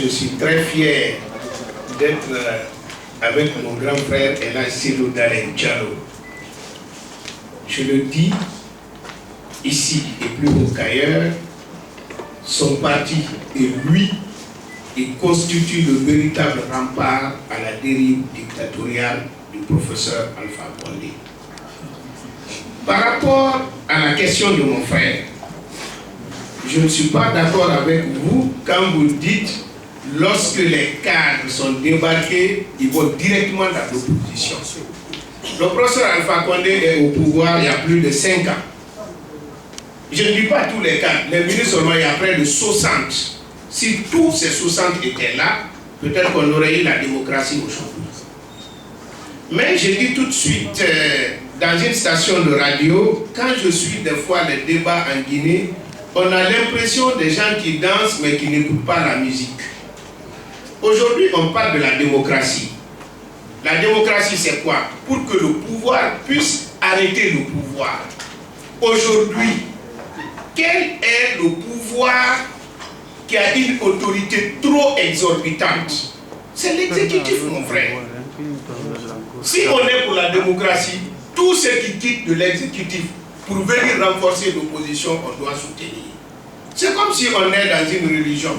je suis très fier d'être avec mon grand frère Elhadji Cellou Dalein Diallo. Je le dis ici et plus haut qu'ailleurs, son parti et lui, il constitue le véritable rempart à la dérive dictatoriale du professeur Alpha Condé. Par rapport à la question de mon frère, je ne suis pas d'accord avec vous quand vous dites lorsque les cadres sont débarqués, ils vont directement dans l'opposition. Le professeur Alpha Condé est au pouvoir il y a plus de 5 ans. Je ne dis pas tous les cadres, les ministres seulement il y a près de 60. Si tous ces 60 étaient là, peut-être qu'on aurait eu la démocratie aujourd'hui. Mais je dis tout de suite, dans une station de radio, quand je suis des fois les débats en Guinée, on a l'impression des gens qui dansent mais qui n'écoutent pas la musique. Aujourd'hui, on parle de la démocratie. La démocratie, c'est quoi? Pour que le pouvoir puisse arrêter le pouvoir. Aujourd'hui, quel est le pouvoir qui a une autorité trop exorbitante? C'est l'exécutif, mon frère. Si on est pour la démocratie, tous ceux qui quittent de l'exécutif pour venir renforcer l'opposition, on doit soutenir. C'est comme si on est dans une religion.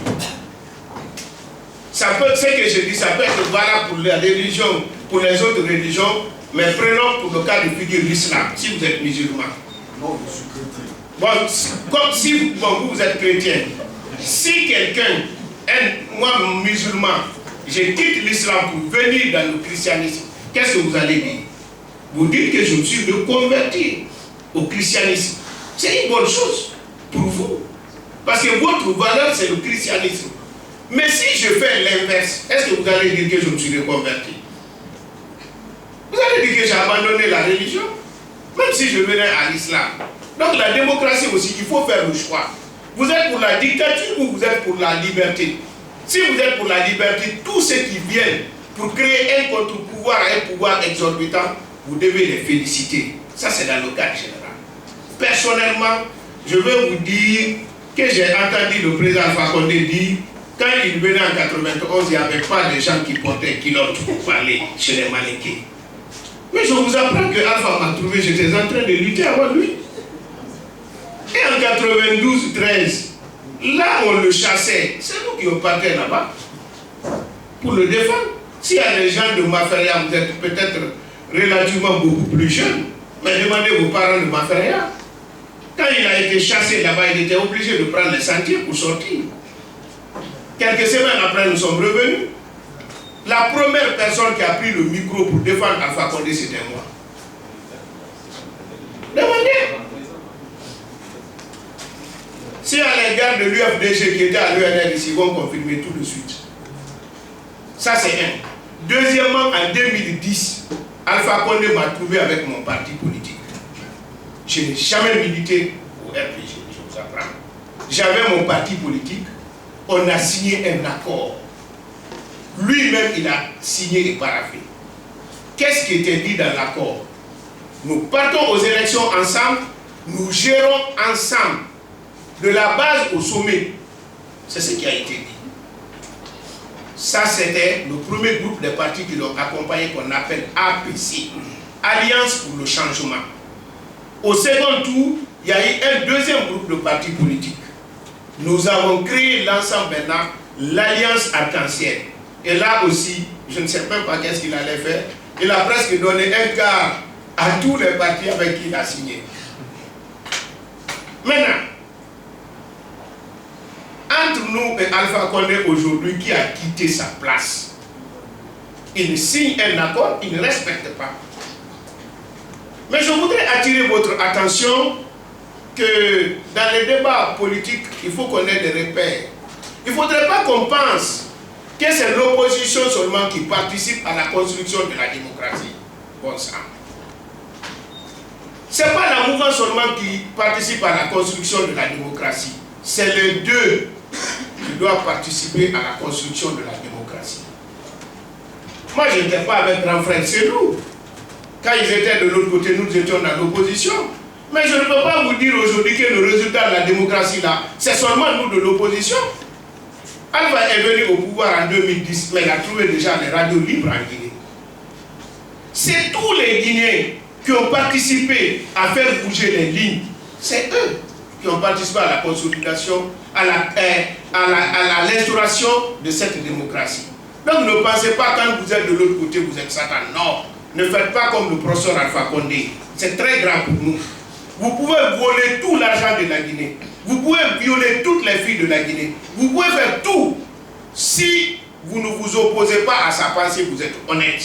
Ça peut, ce que je dis, ça peut être valable pour la religion, pour les autres religions, mais prenons pour le cas de figure l'islam, si vous êtes musulman. Non, je suis chrétien. Bon, comme si vous êtes chrétien. Si quelqu'un, moi musulman, je quitte l'islam pour venir dans le christianisme, qu'est-ce que vous allez dire? Vous dites que je me suis reconverti au christianisme. C'est une bonne chose pour vous. Parce que votre valeur, c'est le christianisme. Mais si je fais l'inverse, est-ce que vous allez dire que je me suis reconverti? Vous allez dire que j'ai abandonné la religion, même si je venais à l'islam. Donc la démocratie aussi, il faut faire le choix. Vous êtes pour la dictature ou vous êtes pour la liberté? Si vous êtes pour la liberté, tous ceux qui viennent pour créer un contre-pouvoir à un pouvoir exorbitant, vous devez les féliciter. Ça, c'est dans le cadre général. Personnellement, je veux vous dire que j'ai entendu le président Alpha Condé dire, quand il venait en 91, il n'y avait pas de gens qui portaient culotte pour parler chez les Malinqués. Mais je vous apprends que Alpha m'a trouvé, j'étais en train de lutter avant lui. Et en 92-13, là on le chassait, c'est nous qui partions là-bas pour le défendre. S'il y a des gens de Maferia, vous êtes peut-être relativement beaucoup plus jeunes, mais demandez vos parents de Maferia. Quand il a été chassé là-bas, il était obligé de prendre les sentiers pour sortir. Quelques semaines après, nous sommes revenus. La première personne qui a pris le micro pour défendre Alpha Condé, c'était moi. Demandez. Si à l'égard de l'UFDG qui était à l'UNL ici, ils vont confirmer tout de suite. Ça, c'est un. Deuxièmement, en 2010, Alpha Condé m'a trouvé avec mon parti politique. Je n'ai jamais milité au RPG, je vous apprends. J'avais mon parti politique, on a signé un accord. Lui-même, il a signé et paraphé. Qu'est-ce qui était dit dans l'accord? Nous partons aux élections ensemble, nous gérons ensemble, de la base au sommet. C'est ce qui a été dit. Ça, c'était le premier groupe de partis qui l'ont accompagné, qu'on appelle APC, Alliance pour le changement. Au second tour, il y a eu un deuxième groupe de partis politiques. Nous avons créé l'ensemble maintenant, l'Alliance Arc-en-Ciel. Et là aussi, je ne sais même pas qu'est-ce qu'il allait faire. Il a presque donné un quart à tous les partis avec qui il a signé. Maintenant, entre nous et Alpha Condé aujourd'hui, qui a quitté sa place, il signe un accord, il ne respecte pas. Mais je voudrais attirer votre attention que dans les débats politiques, il faut qu'on ait des repères. Il ne faudrait pas qu'on pense que c'est l'opposition seulement qui participe à la construction de la démocratie. Bon sang. Ce n'est pas la mouvance seulement qui participe à la construction de la démocratie. C'est les deux qui doivent participer à la construction de la démocratie. Moi, je n'étais pas avec grand frère Cellou. Quand ils étaient de l'autre côté, nous étions dans l'opposition. Mais je ne peux pas vous dire aujourd'hui que le résultat de la démocratie, là, c'est seulement nous de l'opposition. Alpha est venu au pouvoir en 2010, mais il a trouvé déjà les radios libres en Guinée. C'est tous les Guinéens qui ont participé à faire bouger les lignes. C'est eux qui ont participé à la consolidation, à l'instauration de cette démocratie. Donc ne pensez pas quand vous êtes de l'autre côté, vous êtes Satan. Non, ne faites pas comme le professeur Alpha Condé. C'est très grave pour nous. Vous pouvez voler tout l'argent de la Guinée. Vous pouvez violer toutes les filles de la Guinée. Vous pouvez faire tout. Si vous ne vous opposez pas à sa pensée, vous êtes honnête.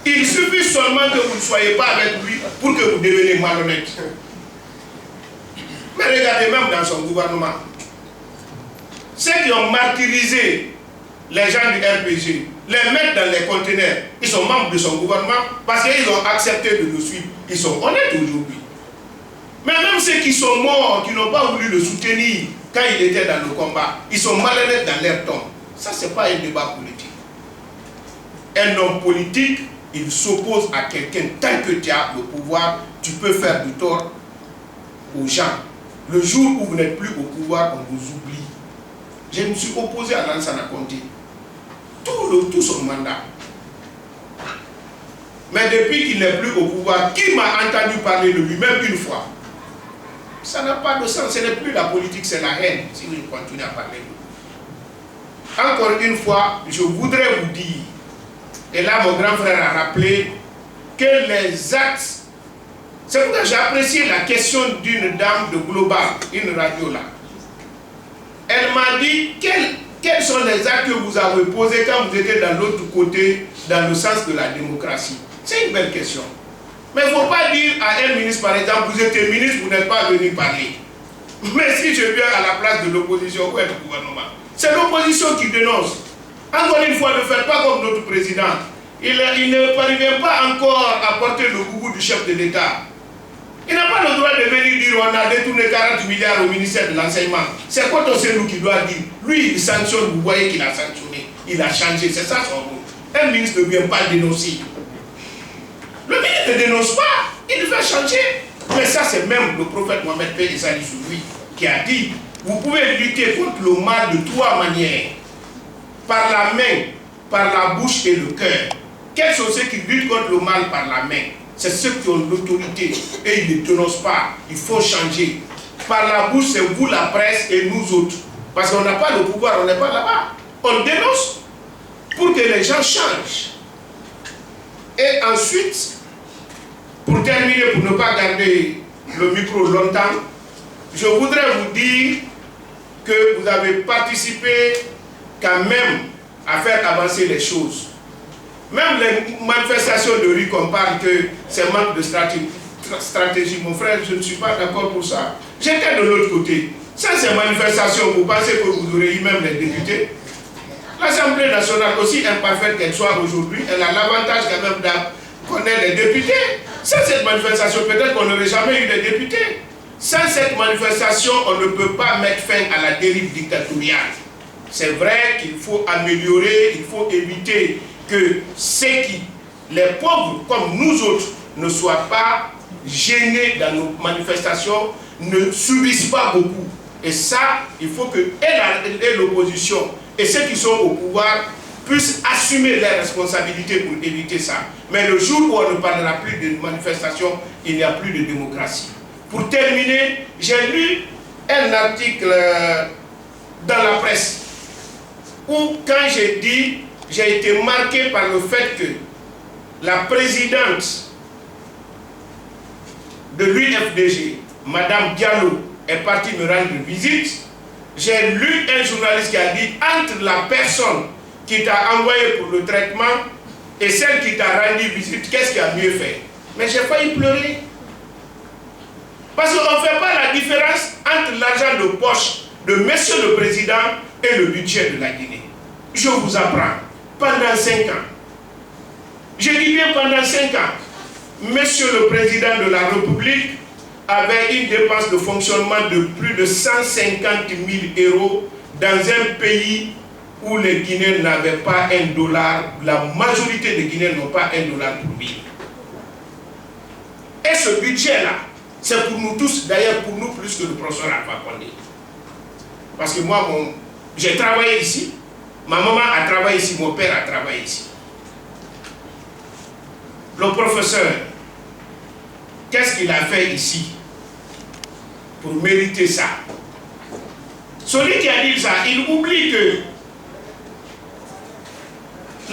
Il suffit seulement que vous ne soyez pas avec lui pour que vous deveniez malhonnête. Mais regardez même dans son gouvernement. Ceux qui ont martyrisé les gens du RPG, les mettre dans les conteneurs, ils sont membres de son gouvernement parce qu'ils ont accepté de le suivre. Ils sont honnêtes aujourd'hui. Mais même ceux qui sont morts, qui n'ont pas voulu le soutenir quand il était dans le combat, ils sont malhonnêtes dans leur tombe. Ça, ce n'est pas un débat politique. Un homme politique, il s'oppose à quelqu'un. Tant que tu as le pouvoir, tu peux faire du tort aux gens. Le jour où vous n'êtes plus au pouvoir, on vous oublie. Je me suis opposé à Lansana Conté. Tout son mandat. Mais depuis qu'il n'est plus au pouvoir, qui m'a entendu parler de lui, même une fois? Ça n'a pas de sens. Ce n'est plus la politique, c'est la haine, si vous continuez à parler de lui. Encore une fois, je voudrais vous dire, et là mon grand frère a rappelé, que les actes, c'est pourquoi j'ai apprécié la question d'une dame de Global, une radio là. Elle m'a dit quels sont les actes que vous avez posés quand vous étiez dans l'autre côté, dans le sens de la démocratie. C'est une belle question. Mais il ne faut pas dire à un ministre, par exemple, vous êtes ministre, vous n'êtes pas venu parler. Mais si je viens à la place de l'opposition, où est le gouvernement? C'est l'opposition qui dénonce. Encore une fois, ne faites pas comme notre président. Il ne parvient pas encore à porter le goût du chef de l'État. Il n'a pas le droit de venir dire on a détourné 40 milliards au ministère de l'enseignement. C'est quoi c'est nous qui doit dire? Lui, il sanctionne, vous voyez qu'il a sanctionné. Il a changé, c'est ça son rôle. Un ministre ne vient pas dénoncer. Le ministre ne dénonce pas, il va changer. Mais ça, c'est même le prophète Mohamed P. Isali Souloui qui a dit, vous pouvez lutter contre le mal de trois manières. Par la main, par la bouche et le cœur. Quels sont ceux qui luttent contre le mal par la main? C'est ceux qui ont l'autorité et ils ne dénoncent pas. Il faut changer. Par la bouche, c'est vous la presse et nous autres. Parce qu'on n'a pas le pouvoir, on n'est pas là-bas. On dénonce pour que les gens changent. Et ensuite, pour terminer, pour ne pas garder le micro longtemps, je voudrais vous dire que vous avez participé quand même à faire avancer les choses. Même les manifestations de rue qu'on parle que c'est manque de stratégie, mon frère, je ne suis pas d'accord pour ça. J'étais de l'autre côté. Sans ces manifestations, vous pensez que vous aurez eu même les députés? L'Assemblée nationale, aussi imparfaite qu'elle soit aujourd'hui, elle a l'avantage quand même qu'on ait des députés. Sans cette manifestation, peut-être qu'on n'aurait jamais eu des députés. Sans cette manifestation, on ne peut pas mettre fin à la dérive dictatoriale. C'est vrai qu'il faut améliorer, il faut éviter que les pauvres comme nous autres ne soient pas gênés dans nos manifestations, ne subissent pas beaucoup. Et ça, il faut que l'opposition et ceux qui sont au pouvoir puissent assumer leurs responsabilités pour éviter ça. Mais le jour où on ne parlera plus de manifestation, il n'y a plus de démocratie. Pour terminer, j'ai lu un article dans la presse où, quand j'ai dit, j'ai été marqué par le fait que la présidente de l'UFDG, Madame Diallo, est partie me rendre visite. J'ai lu un journaliste qui a dit, entre la personne qui t'a envoyé pour le traitement et celle qui t'a rendu visite, qu'est-ce qui a mieux fait? Mais j'ai failli pleurer. Parce qu'on ne fait pas la différence entre l'argent de poche de Monsieur le Président et le budget de la Guinée. Je vous apprends. Pendant 5 ans. Je dis bien pendant 5 ans. Monsieur le Président de la République avait une dépense de fonctionnement de plus de 150 000 € dans un pays où les Guinéens n'avaient pas $1. La majorité des Guinéens n'ont pas $1 pour vivre. Et ce budget-là, c'est pour nous tous, d'ailleurs pour nous plus que le professeur Alpha Condé. Parce que moi, J'ai travaillé ici, ma maman a travaillé ici, mon père a travaillé ici. Le professeur, qu'est-ce qu'il a fait ici pour mériter ça? Celui qui a dit ça, il oublie que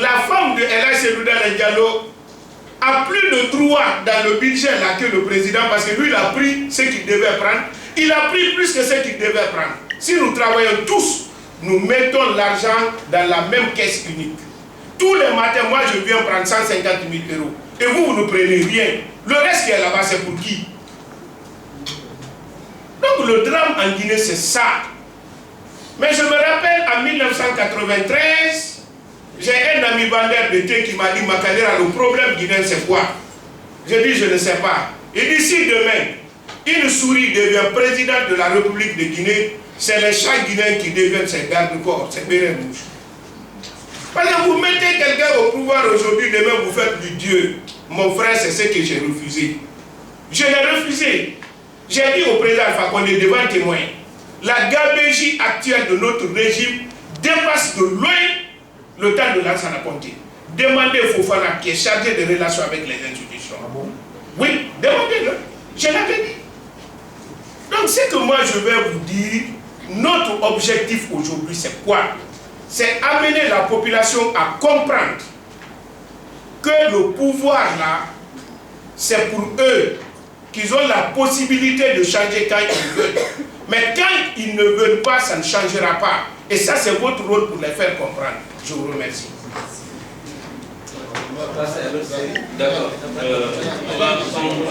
la femme de El Seydou Dalein Diallo a plus de droit dans le budget là que le président, parce que lui il a pris ce qu'il devait prendre. Il a pris plus que ce qu'il devait prendre. Si nous travaillons tous, nous mettons l'argent dans la même caisse unique. Tous les matins, moi je viens prendre 150 000 euros. Et vous, vous ne prenez rien. Le reste qui est là-bas, c'est pour qui? Donc le drame en Guinée, c'est ça. Mais je me rappelle en 1993, j'ai un ami vendeur de thé qui m'a dit, Makalera, le problème guinéen c'est quoi? J'ai dit, je ne sais pas. Et d'ici demain, une souris devient président de la République de Guinée, c'est les chats guinéens qui deviennent ses gardes-corps, ses bérets rouges. Parce que vous mettez quelqu'un au pouvoir aujourd'hui, demain vous faites du Dieu. Mon frère, c'est ce que j'ai refusé. Je l'ai refusé. J'ai dit au président Alpha Condé devant témoin, la gabégie actuelle de notre régime dépasse de loin le temps de Lansana Conté. Demandez Fofana qui est chargé de relations avec les institutions. Ah bon? Oui, demandez-le. Je l'avais dit. Donc ce que moi je vais vous dire, notre objectif aujourd'hui c'est quoi? C'est amener la population à comprendre que le pouvoir là, c'est pour eux, qu'ils ont la possibilité de changer quand ils veulent. Mais quand ils ne veulent pas, ça ne changera pas. Et ça, c'est votre rôle pour les faire comprendre. Je vous remercie. D'accord. On va prendre...